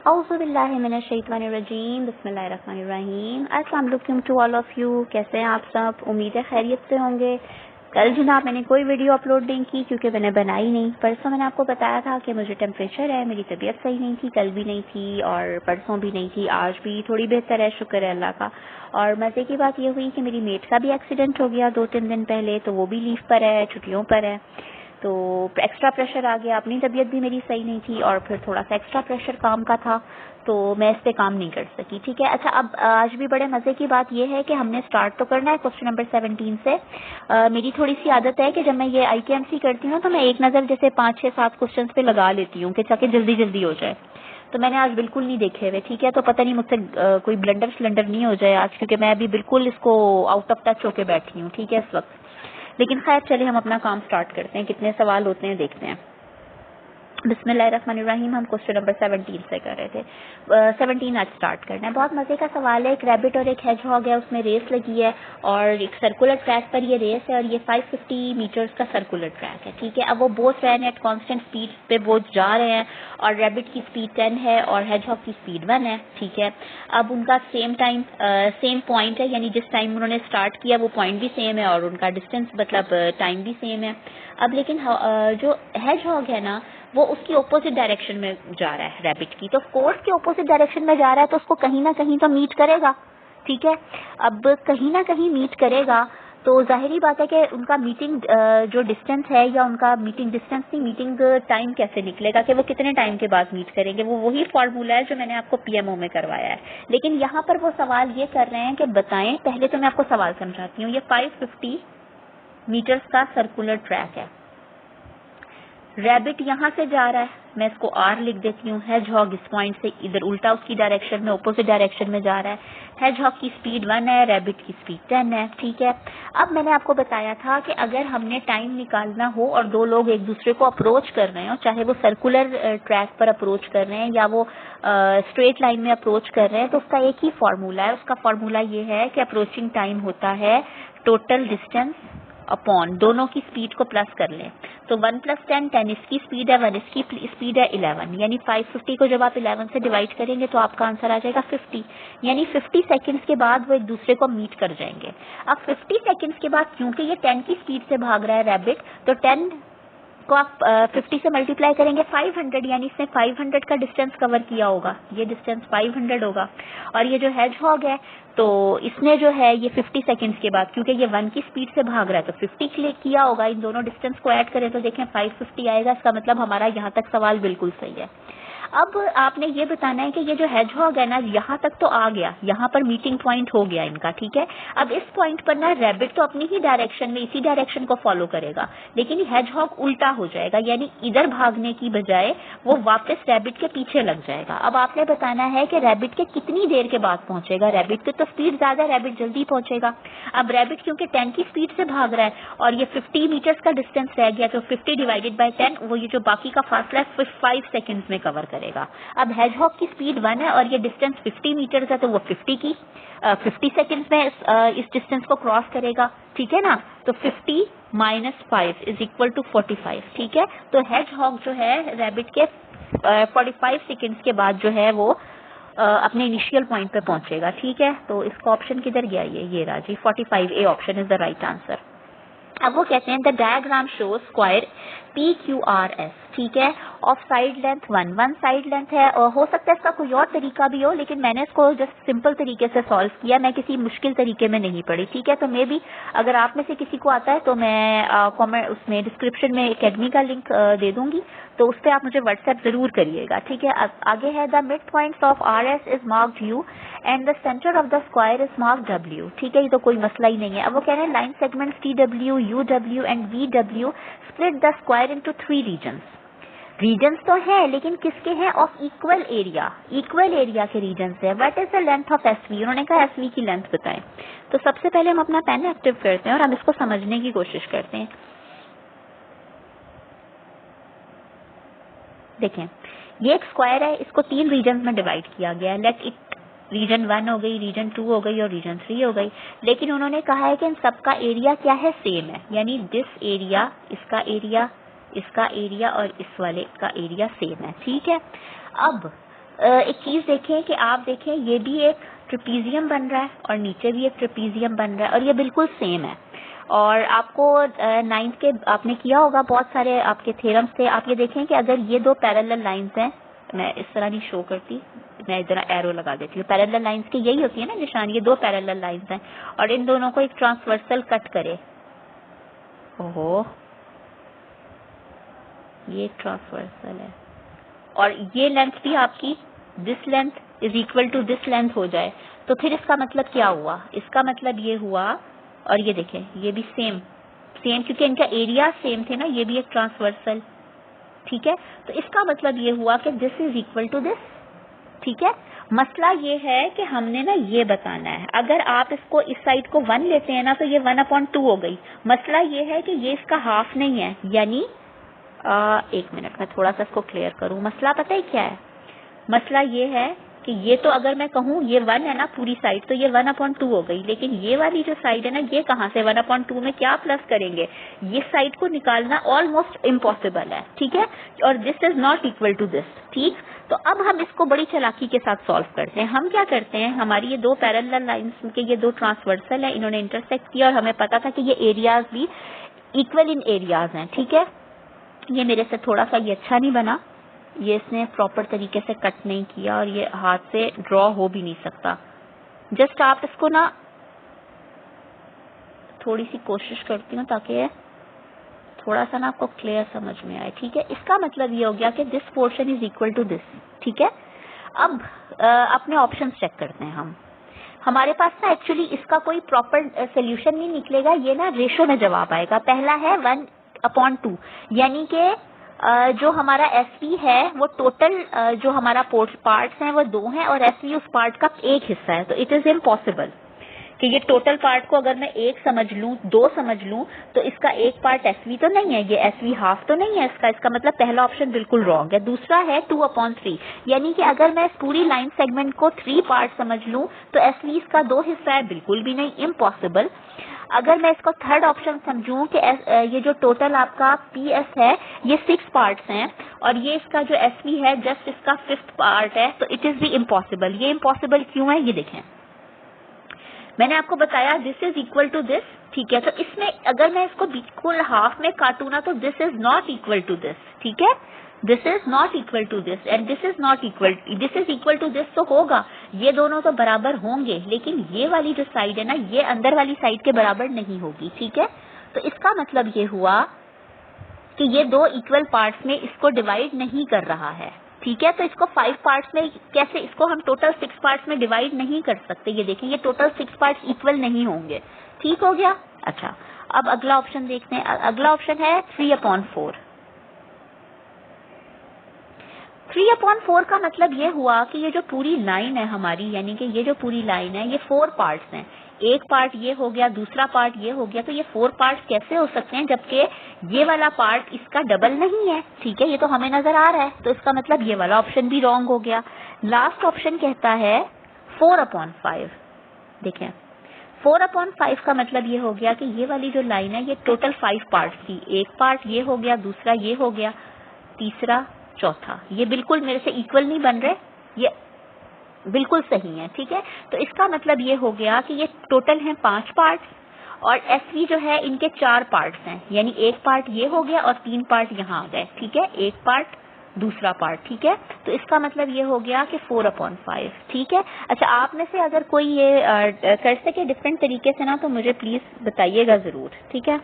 औज़ुबिल्लाहिमिनश्शैतानिर्रजीम बिस्मिल्लाहिर्रहमानिर्रहीम। अस्सलाम वालेकुम टू ऑल ऑफ यू। कैसे हैं आप सब? उम्मीद है खैरियत से होंगे। कल जनाब मैंने कोई वीडियो अपलोड नहीं की क्योंकि मैंने बनाई नहीं। परसों मैंने आपको बताया था कि मुझे टेम्परेचर है, मेरी तबीयत सही नहीं थी, कल भी नहीं थी और परसों भी नहीं थी, आज भी थोड़ी बेहतर है, शुक्र है अल्लाह का। और मज़े की बात ये हुई कि मेरी मेट का भी एक्सीडेंट हो गया 2-3 दिन पहले, तो वो भी लीव पर है, छुट्टियों पर है, तो एक्स्ट्रा प्रेशर आ गया। अपनी तबीयत भी मेरी सही नहीं थी और फिर थोड़ा सा एक्स्ट्रा प्रेशर काम का था, तो मैं इस पे काम नहीं कर सकी। ठीक है, अच्छा अब आज भी बड़े मज़े की बात यह है कि हमने स्टार्ट तो करना है क्वेश्चन नंबर 17 से। मेरी थोड़ी सी आदत है कि जब मैं ये IKMC करती हूँ ना, तो मैं एक नज़र जैसे 5-6-7 क्वेश्चन पे लगा लेती हूँ कि ताकि जल्दी जल्दी हो जाए। तो मैंने आज बिल्कुल नहीं देखे हुए, ठीक है, तो पता नहीं मुझसे कोई ब्लंडर स्लंडर नहीं हो जाए आज, क्योंकि मैं अभी बिल्कुल इसको आउट ऑफ टच होके बैठी हूँ, ठीक है, इस वक्त। लेकिन खैर चलिए हम अपना काम स्टार्ट करते हैं, कितने सवाल होते हैं देखते हैं। बिस्मिल्लाहिर्रहमानिर्रहीम। हम क्वेश्चन नंबर 17 से कर रहे थे। 17 आज स्टार्ट करना है। बहुत मजे का सवाल है। एक रैबिट और एक हेजहॉग है, उसमें रेस लगी है और एक सर्कुलर ट्रैक पर ये रेस है और ये 550 मीटर्स का सर्कुलर ट्रैक है, ठीक है। अब वो both run at constant speed पे बोथ जा रहे हैं और रैबिट की स्पीड 10 है और हेजहॉग की स्पीड 1 है, ठीक है। अब उनका सेम टाइम सेम पॉइंट है, यानी जिस टाइम उन्होंने स्टार्ट किया वो पॉइंट भी सेम है और उनका डिस्टेंस मतलब टाइम भी सेम है। अब लेकिन जो हेजहॉग है ना, वो उसकी ऑपोजिट डायरेक्शन में जा रहा है रैबिट की, तो कोर्स के ऑपोजिट डायरेक्शन में जा रहा है तो उसको कहीं ना कहीं तो मीट करेगा, ठीक है। अब कहीं ना कहीं मीट करेगा तो जाहिरी बात है कि उनका मीटिंग जो डिस्टेंस है, या उनका मीटिंग डिस्टेंस नहीं, मीटिंग टाइम कैसे निकलेगा कि वो कितने टाइम के बाद मीट करेंगे, वो वही फॉर्मूला है जो मैंने आपको PMO में करवाया है। लेकिन यहाँ पर वो सवाल ये कर रहे हैं कि बताएं, पहले तो मैं आपको सवाल समझाती हूँ। ये 550 मीटर्स का सर्कुलर ट्रैक है, रैबिट यहाँ से जा रहा है, मैं इसको R लिख देती हूँ। हेजहॉग इस पॉइंट से इधर उल्टा उसकी डायरेक्शन में, ऑपोजिट डायरेक्शन में जा रहा है। हेजहॉग की स्पीड 1 है, रैबिट की स्पीड 10 है, ठीक है। अब मैंने आपको बताया था कि अगर हमने टाइम निकालना हो और दो लोग एक दूसरे को अप्रोच कर रहे हो, चाहे वो सर्कुलर ट्रैक पर अप्रोच कर रहे हैं या वो स्ट्रेट लाइन में अप्रोच कर रहे हैं, तो उसका एक ही फॉर्मूला है। उसका फॉर्मूला ये है कि अप्रोचिंग टाइम होता है टोटल डिस्टेंस अपॉन दोनों की स्पीड को प्लस कर लें, तो 1 + 10, 10 इसकी स्पीड है, 1 इसकी स्पीड है 11, यानी 550 को जब आप 11 से डिवाइड करेंगे तो आपका आंसर आ जाएगा 50, यानी 50 सेकंड्स के बाद वो एक दूसरे को मीट कर जाएंगे। अब 50 सेकंड्स के बाद क्योंकि ये 10 की स्पीड से भाग रहा है रैबिट, तो 10 को आप 50 से मल्टीप्लाई करेंगे 500, यानी इसने 500 का डिस्टेंस कवर किया होगा, ये डिस्टेंस 500 होगा। और ये जो हेजहॉग है तो इसने जो है ये 50 सेकंड्स के बाद, क्योंकि ये 1 की स्पीड से भाग रहा है, तो 50 क्लिक किया होगा। इन दोनों डिस्टेंस को ऐड करें तो देखें 550 आएगा। इसका मतलब हमारा यहाँ तक सवाल बिल्कुल सही है। अब आपने ये बताना है कि ये जो हेजहॉग है ना, यहाँ तक तो आ गया, यहाँ पर मीटिंग पॉइंट हो गया इनका, ठीक है। अब इस पॉइंट पर ना रैबिट तो अपनी ही डायरेक्शन में, इसी डायरेक्शन को फॉलो करेगा, लेकिन हेजहॉग उल्टा हो जाएगा, यानी इधर भागने की बजाय वो वापस रैबिट के पीछे लग जाएगा। अब आपने बताना है कि रैबिट के कितनी देर के बाद पहुंचेगा। रैबिट की तो स्पीड ज्यादा है, रैबिट जल्दी पहुंचेगा। अब रैबिट क्योंकि 10 की स्पीड से भाग रहा है और ये 50 मीटर्स का डिस्टेंस रह गया, तो 50 डिवाइडेड बाय 10, वो ये जो बाकी का फासला है 5 सेकंड्स में कवर करेगा। अब हेजहॉग की स्पीड 1 है और ये डिस्टेंस 50 मीटर्स है, तो वो 50 सेकंड्स में इस डिस्टेंस को क्रॉस करेगा, ठीक है ना। तो 50 - 5 = 45, ठीक है। तो हेजहॉग जो है रैबिट के 45 सेकंड्स के बाद जो है वो अपने इनिशियल पॉइंट पे पहुंचेगा, ठीक है। तो इसका ऑप्शन किधर गया, ये रहा जी, 45A option is the right answer. अब वो कहते हैं the diagram show square PQRS, ठीक है, of side length 1 side length है। और हो सकता है इसका कोई और तरीका भी हो, लेकिन मैंने इसको जस्ट सिंपल तरीके से सॉल्व किया, मैं किसी मुश्किल तरीके में नहीं पढ़ी, ठीक है। तो मे भी अगर आप में से किसी को आता है तो मैं कमेंट उसमें डिस्क्रिप्शन में एकेडमी का लिंक दे दूंगी, तो उस पर आप मुझे व्हाट्सएप जरूर करिएगा, ठीक है। आगे है the mid points of RS is marked U and the centre of the square is marked W, ठीक है, ये तो कोई मसला ही नहीं है। अब वो कह रहे हैं line segments TW, UW and VW split the square into 3 regions तो है, लेकिन किसके हैं, ऑफ इक्वल एरिया के रीजन्स है। What is the length of SV, उन्होंने कहा SV की लेंथ बताएं। तो सबसे पहले हम अपना पेन एक्टिव करते हैं और हम इसको समझने की कोशिश करते हैं। देखें, ये एक स्क्वायर है, इसको 3 रीजन में डिवाइड किया गया है। लेट इट रीजन 1 हो गई, रीजन 2 हो गई और रीजन 3 हो गई। लेकिन उन्होंने कहा है कि इन सबका एरिया क्या है, सेम है, यानी दिस एरिया, इसका एरिया और इस वाले का एरिया सेम है, ठीक है। अब एक चीज देखें कि आप देखें ये भी एक ट्रिपीजियम बन रहा है और नीचे भी एक ट्रिपीजियम बन रहा है और ये बिल्कुल सेम है। और आपको नाइन्थ के आपने किया होगा बहुत सारे आपके थ्योरम्स थे। आप ये देखें कि अगर ये दो पैरेलल लाइंस हैं, मैं इस तरह नहीं शो करती, मैं इधर एरो लगा देती हूँ। पैरेलल लाइंस की यही होती है ना निशान, ये दो पैरेलल लाइंस हैं और इन दोनों को एक ट्रांसवर्सल कट करे। ओहो, ये एक ट्रांसवर्सल है और ये लेंथ भी आपकी this length is equal to this length हो जाए, तो फिर इसका मतलब क्या हुआ? इसका मतलब ये हुआ, और ये देखें ये भी सेम सेम क्योंकि इनका एरिया सेम थे ना, ये भी एक ट्रांसवर्सल, ठीक है। तो इसका मतलब ये हुआ कि this is equal to this, ठीक है। मसला ये है कि हमने ना ये बताना है, अगर आप इसको इस साइड को 1 लेते हैं ना तो ये 1/2 हो गई। मसला ये है कि ये इसका हाफ नहीं है, यानी एक मिनट में थोड़ा सा इसको क्लियर करूं। मसला पता है क्या है? मसला ये है कि ये तो अगर मैं कहूँ ये 1 है ना पूरी साइड, तो ये 1/2 हो गई, लेकिन ये वाली जो साइड है ना, ये कहाँ से 1/2 में क्या प्लस करेंगे? ये साइड को निकालना ऑलमोस्ट इम्पॉसिबल है, ठीक है। और this is not equal to this, ठीक। तो अब हम इसको बड़ी चालाकी के साथ सॉल्व करते हैं। हम क्या करते हैं, हमारी ये दो पैरेलल लाइंस के ये दो ट्रांसवर्सल है, इन्होंने इंटरसेक्ट किया और हमें पता था कि ये एरियाज भी इक्वल इन एरियाज हैं, ठीक है। ये मेरे से थोड़ा सा ये अच्छा नहीं बना, ये इसने प्रॉपर तरीके से कट नहीं किया और ये हाथ से ड्रॉ हो भी नहीं सकता। जस्ट आप इसको ना थोड़ी सी कोशिश करती हूँ ताकि थोड़ा सा ना आपको क्लियर समझ में आए, ठीक है। इसका मतलब ये हो गया कि this portion is equal to this, ठीक है। अब अपने ऑप्शन चेक करते हैं हम। हमारे पास ना एक्चुअली इसका कोई प्रॉपर सोल्यूशन नहीं निकलेगा, ये ना रेशो में जवाब आएगा। पहला है 1/2, यानी कि जो हमारा SV है वो टोटल जो हमारा पार्ट्स हैं वो 2 हैं और SV उस पार्ट का एक हिस्सा है, तो इट इज इम्पॉसिबल कि ये टोटल पार्ट को अगर मैं 1 समझ लूं, 2 समझ लूं, तो इसका एक पार्ट SV तो नहीं है, ये SV हाफ तो नहीं है इसका मतलब पहला ऑप्शन बिल्कुल रॉन्ग है। दूसरा है 2/3, यानी कि अगर मैं इस पूरी लाइन सेगमेंट को 3 पार्ट समझ लूं तो SV इसका 2 हिस्सा है, बिल्कुल भी नहीं, इम्पॉसिबल। अगर मैं इसको थर्ड ऑप्शन समझूं कि ये जो टोटल आपका PS है ये 6 पार्ट्स हैं और ये इसका जो SV है जस्ट इसका 5th पार्ट है, तो इट इज भी इम्पॉसिबल। ये इम्पॉसिबल क्यों है, ये देखें, मैंने आपको बताया this is equal to this, ठीक है। तो इसमें अगर मैं इसको बिल्कुल हाफ में काटू ना तो this is not equal to this, ठीक है। This is not equal to this and this is not equal, this is equal to this तो होगा, ये दोनों तो बराबर होंगे, लेकिन ये वाली जो साइड है ना ये अंदर वाली साइड के बराबर नहीं होगी, ठीक है। तो इसका मतलब ये हुआ कि ये दो इक्वल पार्ट्स में इसको डिवाइड नहीं कर रहा है, ठीक है। तो इसको 5 पार्ट्स में कैसे, इसको हम टोटल 6 पार्ट्स में डिवाइड नहीं कर सकते। ये देखें ये टोटल 6 पार्ट्स इक्वल नहीं होंगे, ठीक हो गया। अच्छा, अब अगला ऑप्शन देखते हैं। अगला ऑप्शन है 3/4। 3/4 का मतलब ये हुआ कि ये जो पूरी लाइन है हमारी, यानी कि ये जो पूरी लाइन है ये 4 पार्ट्स हैं। एक पार्ट ये हो गया, दूसरा पार्ट ये हो गया, तो ये 4 पार्ट्स कैसे हो सकते हैं जबकि ये वाला पार्ट इसका डबल नहीं है, ठीक है। ये तो हमें नजर आ रहा है, तो इसका मतलब ये वाला ऑप्शन भी रॉन्ग हो गया। लास्ट ऑप्शन कहता है 4/5। देखें 4/5 का मतलब ये हो गया कि ये वाली जो लाइन है ये टोटल 5 पार्ट्स थी, एक पार्ट ये हो गया, दूसरा ये हो गया, तीसरा, चौथा, ये बिल्कुल मेरे से इक्वल नहीं बन रहे, ये बिल्कुल सही है, ठीक है। तो इसका मतलब ये हो गया कि ये टोटल हैं 5 पार्ट्स और SV जो है इनके 4 पार्ट्स हैं, यानी एक पार्ट ये हो गया और 3 पार्ट यहाँ आ गए, ठीक है। एक पार्ट, दूसरा पार्ट, ठीक है। तो इसका मतलब ये हो गया कि 4/5, ठीक है। अच्छा, आप में से अगर कोई ये कर सके डिफरेंट तरीके से ना तो मुझे प्लीज बताइएगा जरूर, ठीक है।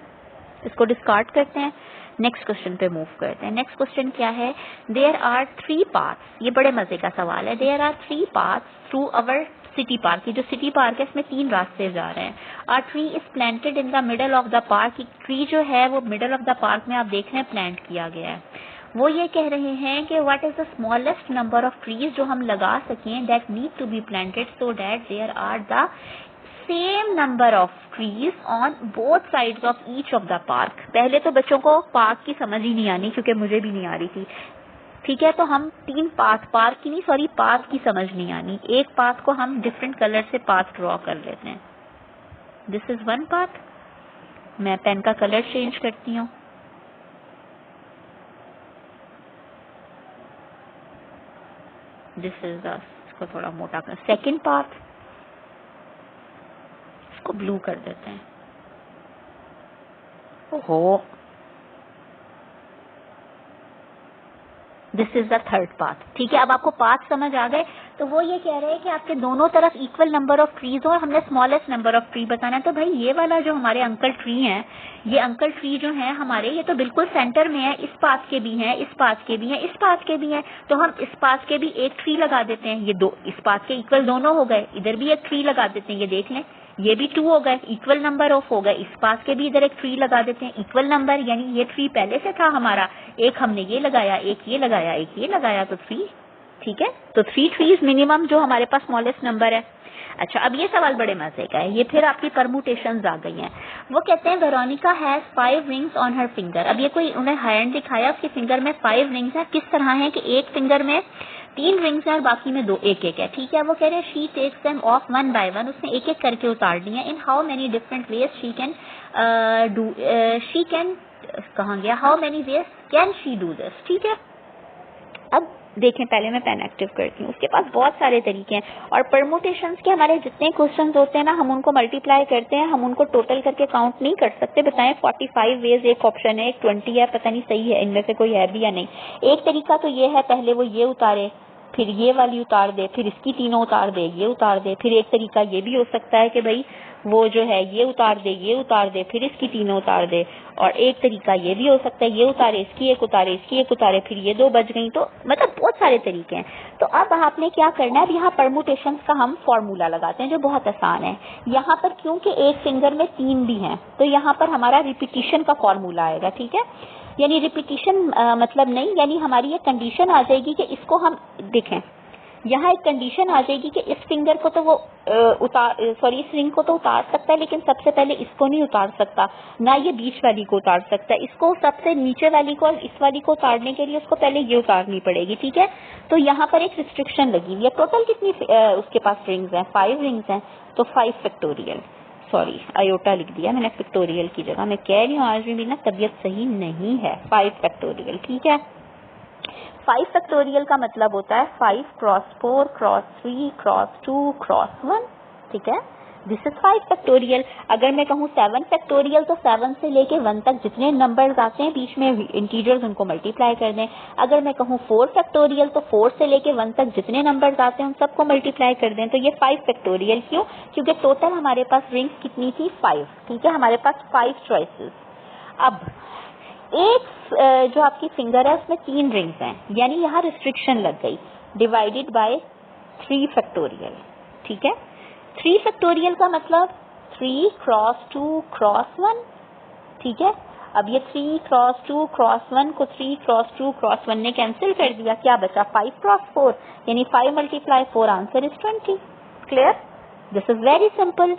इसको डिस्कार्ड करते हैं, नेक्स्ट क्वेश्चन पे मूव करते हैं। नेक्स्ट क्वेश्चन क्या है, देयर आर 3 पाथ्स, ये बड़े मजे का सवाल है। There are 3 paths through our city park, ये जो सिटी पार्क है इसमें 3 रास्ते जा रहे हैं। A tree is planted in the middle of the park, tree जो है वो मिडल ऑफ द पार्क में आप देख रहे हैं प्लांट किया गया है। वो ये कह रहे हैं कि what is the smallest number of trees जो हम लगा सकें that need to be planted so that there are the same number of trees on both sides of each of the park. पहले तो बच्चों को पार्क की समझ ही नहीं आनी क्योंकि मुझे भी नहीं आ रही थी, ठीक है। तो हम 3 पार्क की नहीं, सॉरी, पाथ की समझ नहीं आनी। एक पाथ को हम डिफरेंट कलर से पाथ ड्रॉ कर लेते हैं। दिस इज वन पाथ, मैं पेन का कलर चेंज करती हूँ। दिस इज द, इसको थोड़ा मोटा कर, सेकंड पाथ, इसको ब्लू कर देते हैं। ओहो, this is the third path. ठीक है, अब आपको पाथ समझ आ गए। तो वो ये कह रहे हैं कि आपके दोनों तरफ इक्वल नंबर ऑफ ट्रीज हो और हमने स्मॉलेस्ट नंबर ऑफ ट्री बताना है। तो भाई ये वाला जो हमारे अंकल ट्री है, ये अंकल ट्री जो है हमारे, ये तो बिल्कुल सेंटर में है। इस पाथ के भी हैं, इस पाथ के भी हैं, इस पाथ के भी हैं। तो हम इस पाथ के भी एक ट्री लगा देते हैं। ये दो इस पाथ के इक्वल दोनों हो गए, इधर भी एक ट्री लगा देते हैं। ये देख लें, ये भी 2 हो गए, इक्वल नंबर ऑफ हो गए। इस पास के भी इधर एक ट्री लगा देते हैं, इक्वल नंबर, यानी ये ट्री पहले से था हमारा, एक हमने ये लगाया, एक ये लगाया, एक ये लगाया, तो 3। ठीक है, तो 3 ट्रीज मिनिमम जो हमारे पास स्मॉलेस्ट नंबर है। अच्छा, अब ये सवाल बड़े मजे का है, ये फिर आपकी परमुटेशंस आ गई हैं। वो कहते हैं Veronica has 5 rings on her finger. अब ये कोई उन्हें हैंड दिखाया, उसके फिंगर में 5 रिंग्स है। किस तरह है कि एक फिंगर में 3 रिंग्स है और बाकी में 2 एक एक है। ठीक है, वो कह रहे हैं she takes them off 1 by 1, उसने एक एक करके उतार दिया। In how many different ways she can do, she can, कहाँ गया, how many ways can she do this. ठीक है, अब देखें, पहले मैं पेन एक्टिव करती हूँ। उसके पास बहुत सारे तरीके हैं और परमुटेशंस के हमारे जितने क्वेश्चंस होते हैं ना, हम उनको मल्टीप्लाई करते हैं, हम उनको टोटल करके काउंट नहीं कर सकते। बताएं, 45 वेज एक ऑप्शन है, एक 20 है, पता नहीं सही है इनमें से कोई है भी या नहीं। एक तरीका तो ये है, पहले वो ये उतारे, फिर ये वाली उतार दे, फिर इसकी तीनों उतार दे, ये उतार दे। फिर एक तरीका ये भी हो सकता है कि भाई वो जो है ये उतार दे, ये उतार दे, फिर इसकी तीनों उतार दे। और एक तरीका ये भी हो सकता है, ये उतारे, इसकी एक उतारे, इसकी एक उतारे, फिर ये 2 बच गई। तो मतलब बहुत सारे तरीके हैं। तो अब आपने क्या करना है, अब यहाँ परमुटेशंस का हम फॉर्मूला लगाते हैं जो बहुत आसान है। यहाँ पर क्योंकि एक फिंगर में 3 भी हैं, तो यहाँ पर हमारा रिपीटिशन का फॉर्मूला आएगा। ठीक है, यानी रिपीटिशन मतलब नहीं, यानी हमारी ये कंडीशन आ जाएगी कि इसको हम देखें, यहाँ एक कंडीशन आ जाएगी कि इस फिंगर को तो वो इस रिंग को तो उतार सकता है, लेकिन सबसे पहले इसको नहीं उतार सकता, ना ये बीच वाली को उतार सकता है। इसको सबसे नीचे वाली को और इस वाली को उतारने के लिए उसको पहले ये उतारनी पड़ेगी। ठीक है, तो यहाँ पर एक रिस्ट्रिक्शन लगी हुई है। टोटल कितनी उसके पास रिंग्स हैं, 5 रिंग्स हैं, तो 5 फैक्टोरियल, सॉरी आयोटा लिख दिया मैंने फैक्टोरियल की जगह। मैं कह रही हूँ आज भी ना तबीयत सही नहीं है। 5 फैक्टोरियल। ठीक है, 5 फैक्टोरियल का मतलब होता है 5 क्रॉस 4 क्रॉस 3 क्रॉस 2 क्रॉस 1। ठीक है, दिस इज 5 फैक्टोरियल। अगर मैं कहूँ 7 फैक्टोरियल, तो 7 से लेके 1 तक जितने नंबर्स आते हैं बीच में इंटीजर्स, उनको मल्टीप्लाई कर दें। अगर मैं कहूँ 4 फैक्टोरियल, तो 4 से लेके 1 तक जितने नंबर्स आते हैं उन सबको मल्टीप्लाई कर दें। तो ये 5 फैक्टोरियल क्यों? क्योंकि टोटल हमारे पास रिंग्स कितनी थी, 5। ठीक है, हमारे पास 5 चॉइसेस। अब एक जो आपकी फिंगर है उसमें 3 रिंग्स हैं, यानी यहाँ रिस्ट्रिक्शन लग गई, डिवाइडेड बाय 3 फैक्टोरियल। ठीक है, 3 फैक्टोरियल का मतलब 3 क्रॉस 2 क्रॉस 1। ठीक है, अब ये 3 क्रॉस 2 क्रॉस 1 को 3 क्रॉस 2 क्रॉस 1 ने कैंसिल कर दिया, क्या बचा 5 क्रॉस 4, यानी 5 multiply 4, answer is 20। Clear, this is very simple.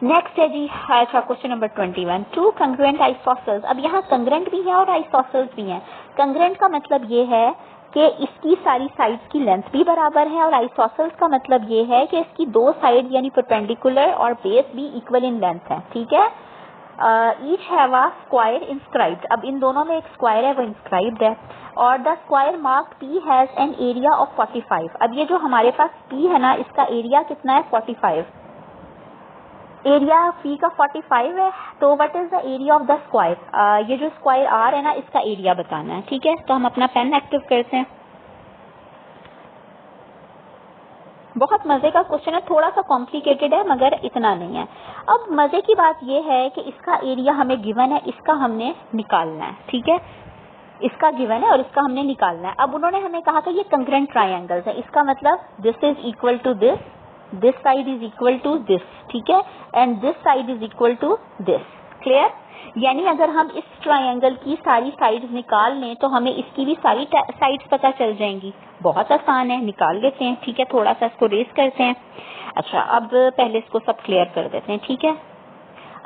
Next है जी, अच्छा क्वेश्चन नंबर 21, 2 कंग्रुएंट आइसोसेल्स। अब यहाँ कंग्रुएंट भी है और आइसोसेल्स भी हैं। कंग्रुएंट का मतलब ये है कि इसकी सारी साइड्स की लेंथ भी बराबर है, और आइसोसेल्स का मतलब ये है कि इसकी 2 साइड यानी परपेंडिकुलर और बेस भी इक्वल इन लेंथ है। ठीक है, each have a square inscribed. अब इन दोनों में एक स्क्वायर है, वो इंस्क्राइब्ड है। और the square mark P has an area of 45। अब ये जो हमारे पास P है ना, इसका एरिया कितना है, 45। एरिया P का 45 है, तो what is the area of the square? ये जो स्क्वायर R है ना, इसका एरिया बताना है। ठीक है, तो हम अपना पेन एक्टिव करते हैं। बहुत मजे का क्वेश्चन है, थोड़ा सा कॉम्प्लिकेटेड है मगर इतना नहीं है। अब मजे की बात यह है कि इसका एरिया हमें गिवन है, इसका हमने निकालना है। ठीक है, इसका गिवन है और इसका हमने निकालना है। अब उन्होंने हमें कहा कि ये कंग्रुएंट ट्रायंगल्स है, इसका मतलब this is equal to this side is equal to this. ठीक है, and this side is equal to this. Clear, यानी अगर हम इस ट्रायंगल की सारी साइड्स निकाल लें तो हमें इसकी भी सारी साइड्स पता चल जाएंगी। बहुत आसान है, निकाल लेते हैं। ठीक है, थोड़ा सा इसको रेस करते हैं। अच्छा, अब पहले इसको सब क्लियर कर देते हैं। ठीक है,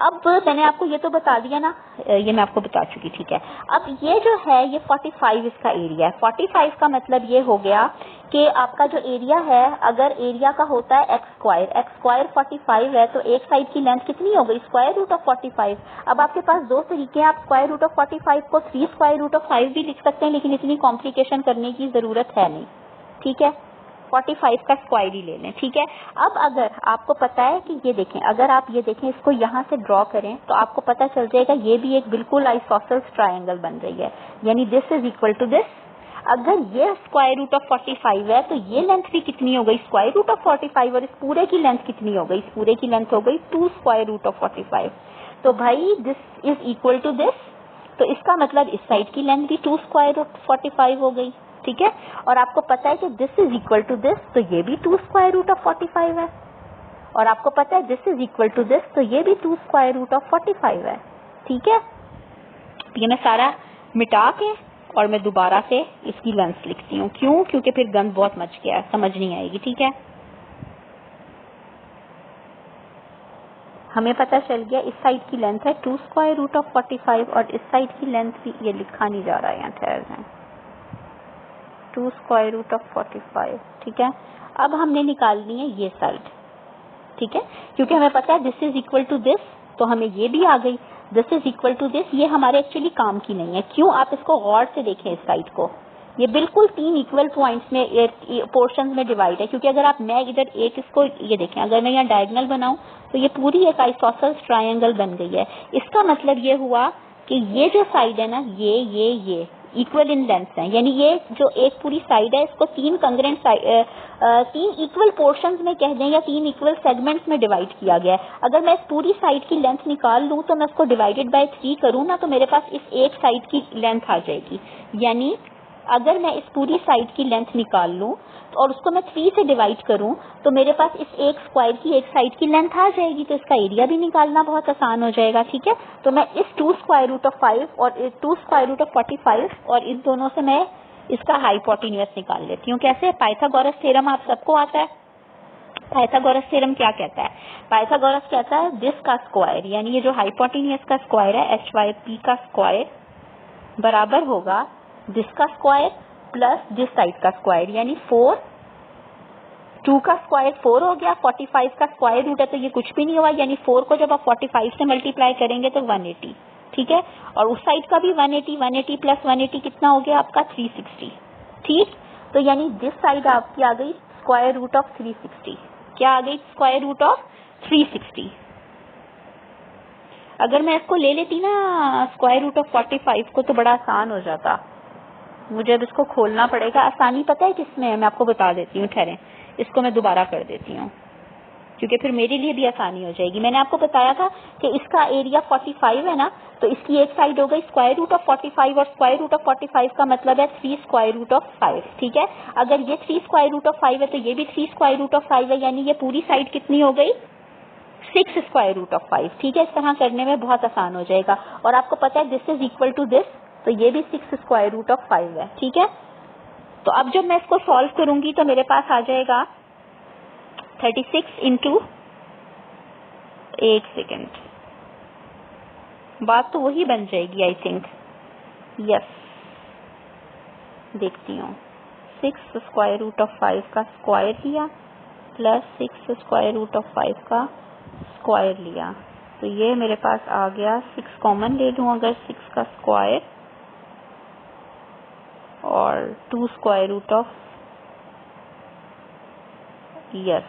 अब मैंने आपको ये तो बता दिया ना, ये मैं आपको बता चुकी। ठीक है, अब ये जो है ये 45 इसका एरिया है। 45 का मतलब ये हो गया कि आपका जो एरिया है, अगर एरिया का होता है एक्स स्क्वायर 45 है, तो एक साइड की लेंथ कितनी हो गई? Square root of 45। अब आपके पास दो तरीके हैं, आप स्क्वायर रूट ऑफ 45 को 3 स्क्वायर रूट ऑफ 5 भी लिख सकते हैं, लेकिन इतनी कॉम्प्लिकेशन करने की जरूरत है नहीं, ठीक है। 45 का स्क्वायर ही ले लें, ठीक है। अब अगर आपको पता है कि ये देखें, अगर आप ये देखें, इसको यहाँ से ड्रॉ करें तो आपको पता चल जाएगा ये भी एक बिल्कुल आइसोसेल्स ट्रायंगल बन रही है, यानी this is equal to this. अगर ये स्क्वायर रूट ऑफ 45 है तो ये लेंथ भी कितनी हो गई? Square root of 45। और इस पूरे की लेंथ कितनी हो गई? इस पूरे की लेंथ हो गई 2 स्क्वायर रूट ऑफ 45। तो भाई this is equal to this, तो इसका मतलब इस साइड की लेंथ भी 2 स्क्वायर रूट 45 हो गई, ठीक है। और आपको पता है कि this is equal to this, तो ये भी 2 स्क्वायर रूट ऑफ 45 है। और आपको पता है this is equal to this, तो ये भी 2 स्क्वायर रूट ऑफ 45 है, ठीक है। ये मैं सारा मिटा के और मैं दोबारा से इसकी लेंथ लिखती हूँ। क्यों? क्योंकि फिर गंद बहुत मच गया है, समझ नहीं आएगी, ठीक है। हमें पता चल गया इस साइड की लेंथ है 2 स्क्वायर रूट ऑफ 45 और इस साइड की लेंथ भी, ये लिखा नहीं जा रहा है यहाँ, ठहर जाए, 2 स्क्वायर रूट ऑफ 45, ठीक है। अब हमने निकालनी है ये साइड, ठीक है, क्योंकि हमें पता है this is equal to this, तो हमें ये भी आ गई this is equal to this. ये हमारे एक्चुअली काम की नहीं है। क्यों? आप इसको गौर से देखें, इस साइड को, ये बिल्कुल 3 इक्वल पॉइंट्स में, पोर्शंस में डिवाइड है। क्योंकि अगर आप, मैं इधर एक इसको, ये देखें, अगर मैं यहाँ डायगोनल बनाऊं तो ये पूरी एक आइसोसेल्स ट्रायंगल बन गई है। इसका मतलब ये हुआ कि ये जो साइड है ना, ये इक्वल इन लेंथ है, यानी ये जो एक पूरी साइड है इसको 3 कंग्रेंट 3 इक्वल पोर्शंस में कह दें या 3 इक्वल सेगमेंट्स में डिवाइड किया गया है। अगर मैं इस पूरी साइड की लेंथ निकाल लूं तो मैं इसको डिवाइडेड बाय 3 करूं ना, तो मेरे पास इस एक साइड की लेंथ आ जाएगी। यानी अगर मैं इस पूरी साइड की लेंथ निकाल लूं और उसको मैं 3 से डिवाइड करूं तो मेरे पास इस एक स्क्वायर की एक साइड की लेंथ आ जाएगी, तो इसका एरिया भी निकालना बहुत आसान हो जाएगा, ठीक है। तो मैं इस 2 स्क्वायर रूट ऑफ 5 और 2 स्क्वायर रूट ऑफ 45 और इन दोनों से मैं इसका हाइपोटेन्यूज निकाल लेती हूँ। कैसे? पाइथागोरस थ्योरम आप सबको आता है। पाइथागोरस थ्योरम क्या कहता है? पाइथागोरस कहता है दिस का स्क्वायर, यानी ये जो हाइपोटेन्यूज का स्क्वायर है HYP का स्क्वायर बराबर होगा दिस का स्क्वायर प्लस दिस साइड का स्क्वायर, यानी 4, 2 का स्क्वायर 4 हो गया, 45 का स्क्वायर रूट है तो ये कुछ भी नहीं हुआ, यानी 4 को जब आप 45 से मल्टीप्लाई करेंगे तो 180, ठीक है। और उस साइड का भी 180 प्लस 180 कितना हो गया आपका? 360, ठीक। तो यानी दिस साइड आपकी आ गई स्क्वायर रूट ऑफ 360। क्या आ गई? Square root of 360। अगर मैं इसको ले लेती ना स्क्वायर रूट ऑफ 45 को तो बड़ा आसान हो जाता। मुझे अब इसको खोलना पड़ेगा। आसानी पता है किसमें है? मैं आपको बता देती हूँ, ठहरें, इसको मैं दोबारा कर देती हूँ क्योंकि फिर मेरे लिए भी आसानी हो जाएगी। मैंने आपको बताया था कि इसका एरिया 45 है ना, तो इसकी एक साइड हो गई स्क्वायर रूट ऑफ 45 और स्क्वायर रूट ऑफ 45 का मतलब है 3 स्क्वायर रूट ऑफ 5, ठीक है। अगर ये 3 स्क्वायर रूट ऑफ 5 है तो ये भी 3 स्क्वायर रूट ऑफ 5 है, यानी ये पूरी साइड कितनी हो गई? 6 स्क्वायर रूट ऑफ 5, ठीक है। इस तरह करने में बहुत आसान हो जाएगा। और आपको पता है this is equal to this, तो ये भी 6 स्क्वायर रूट ऑफ 5 है, ठीक है। तो अब जब मैं इसको सॉल्व करूंगी तो मेरे पास आ जाएगा 36 इंटू, एक सेकेंड, बात तो वही बन जाएगी आई थिंक, यस, देखती हूँ। 6 स्क्वायर रूट ऑफ 5 का स्क्वायर लिया प्लस 6 स्क्वायर रूट ऑफ 5 का स्क्वायर लिया, तो ये मेरे पास आ गया 6 कॉमन ले लूँ अगर 6 का स्क्वायर और 2 स्क्वायर रूट ऑफ, यस,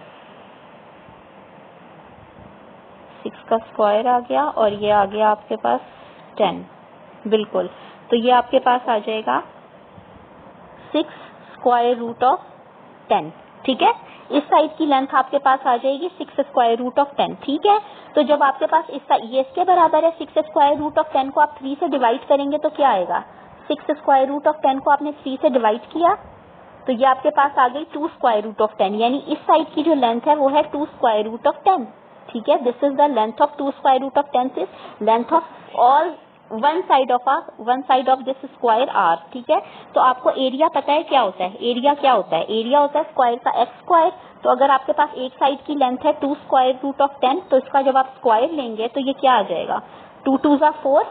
6 का स्क्वायर आ गया और ये आ गया आपके पास 10, बिल्कुल। तो ये आपके पास आ जाएगा 6 स्क्वायर रूट ऑफ 10, ठीक है। इस साइड की लेंथ आपके पास आ जाएगी 6 स्क्वायर रूट ऑफ 10, ठीक है। तो जब आपके पास ये इसके बराबर है 6 स्क्वायर रूट ऑफ 10 को आप 3 से डिवाइड करेंगे तो क्या आएगा? 6 स्क्वायर रूट ऑफ 10 को आपने 3 से डिवाइड किया तो ये आपके पास आ गई 2 स्क्वायर रूट ऑफ 10, यानी इस साइड की जो लेंथ है वो है 2 स्क्वायर रूट ऑफ 10, ठीक है। This is the length of 2 square root of 10 is length of all one side of this square are, ठीक है। तो आपको एरिया पता है क्या होता है? एरिया क्या होता है? एरिया होता है स्क्वायर का एक्स स्क्वायर। तो अगर आपके पास एक साइड की लेंथ है 2 स्क्वायर रूट ऑफ 10, तो इसका जब आप स्क्वायर लेंगे तो ये क्या आ जाएगा? 2 2 जा 4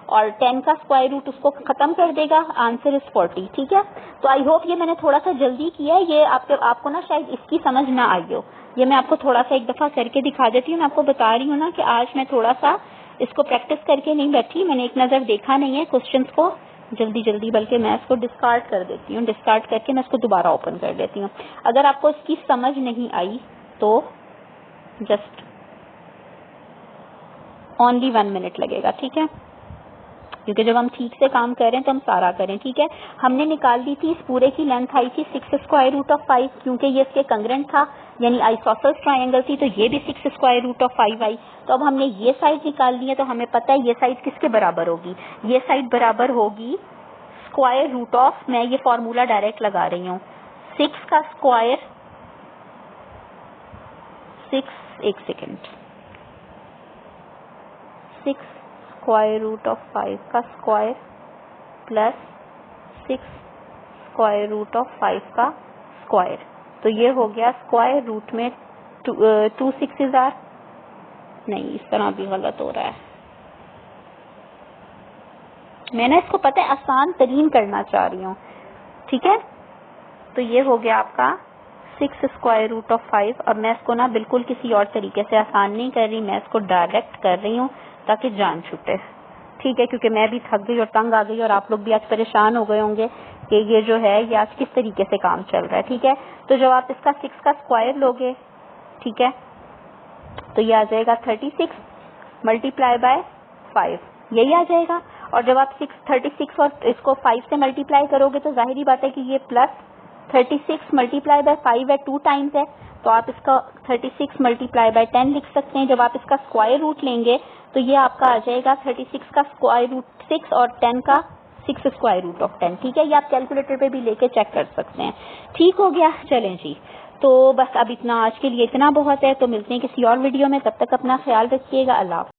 और 10 का स्क्वायर रूट उसको खत्म कर देगा, आंसर इज 40। ठीक है, तो आई होप ये मैंने थोड़ा सा जल्दी किया है, ये आपको ना शायद इसकी समझ ना आई हो, ये मैं आपको थोड़ा सा एक दफा करके दिखा देती हूँ। मैं आपको बता रही हूँ ना कि आज मैं थोड़ा सा इसको प्रैक्टिस करके नहीं बैठी, मैंने एक नज़र देखा नहीं है क्वेश्चंस को जल्दी, बल्कि मैं इसको डिस्कार्ड कर देती हूँ, डिस्कार्ड करके मैं इसको दोबारा ओपन कर देती हूँ। अगर आपको इसकी समझ नहीं आई तो जस्ट ओनली 1 मिनट लगेगा। ठीक है, क्योंकि जब हम ठीक से काम कर रहे हैं तो हम सारा करें। ठीक है, हमने निकाल ली थी, इस पूरे की लेंथ आई थी 6 स्क्वायर रूट ऑफ 5, क्योंकि ये इसके कंग्रेंट था, यानी आइसोसेलेस ट्रायंगल थी, तो ये भी 6 स्क्वायर रूट ऑफ 5 आई। तो अब हमने ये साइड निकाल ली है, तो हमें पता है ये साइड किसके बराबर होगी, ये साइड बराबर होगी स्क्वायर रूट ऑफ, मैं ये फॉर्मूला डायरेक्ट लगा रही हूँ, 6 का स्क्वायर, 6 एक सेकेंड, 6 स्क्वायर रूट ऑफ 5 का square plus 6 square root of 5 का स्क्वायर, तो ये हो गया स्क्वायर रूट में 2 6s आर, नहीं इस तरह भी गलत हो रहा है, मैंने इसको पता है आसान तरीन करना चाह रही हूँ। ठीक है, तो ये हो गया आपका 6 स्क्वायर रूट ऑफ 5, और मैं इसको ना बिल्कुल किसी और तरीके से आसान नहीं कर रही, मैं इसको डायरेक्ट कर रही हूँ ताकि जान छूटे। ठीक है, क्योंकि मैं भी थक गई और तंग आ गई, और आप लोग भी आज परेशान हो गए होंगे कि ये जो है ये आज किस तरीके से काम चल रहा है। ठीक है, तो जब आप इसका 6 का स्क्वायर लोगे, ठीक है, तो ये आ जाएगा 36 मल्टीप्लाई बाय 5, यही आ जाएगा। और जब आप 36 और इसको 5 से मल्टीप्लाई करोगे तो जाहिर बात है कि ये प्लस 36 मल्टीप्लाई बाय 5 है, 2 टाइम्स है, तो आप इसका 36 मल्टीप्लाई बाय 10 लिख सकते हैं। जब आप इसका स्क्वायर रूट लेंगे तो ये आपका आ जाएगा 36 का स्क्वायर रूट 6 और 10 का 6 स्क्वायर रूट ऑफ 10। ठीक है, ये आप कैलकुलेटर पे भी लेके चेक कर सकते हैं। ठीक हो गया, चलें जी, तो बस अब इतना, आज के लिए इतना बहुत है, तो मिलते हैं किसी और वीडियो में, तब तक अपना ख्याल रखिएगा, अल्लाह।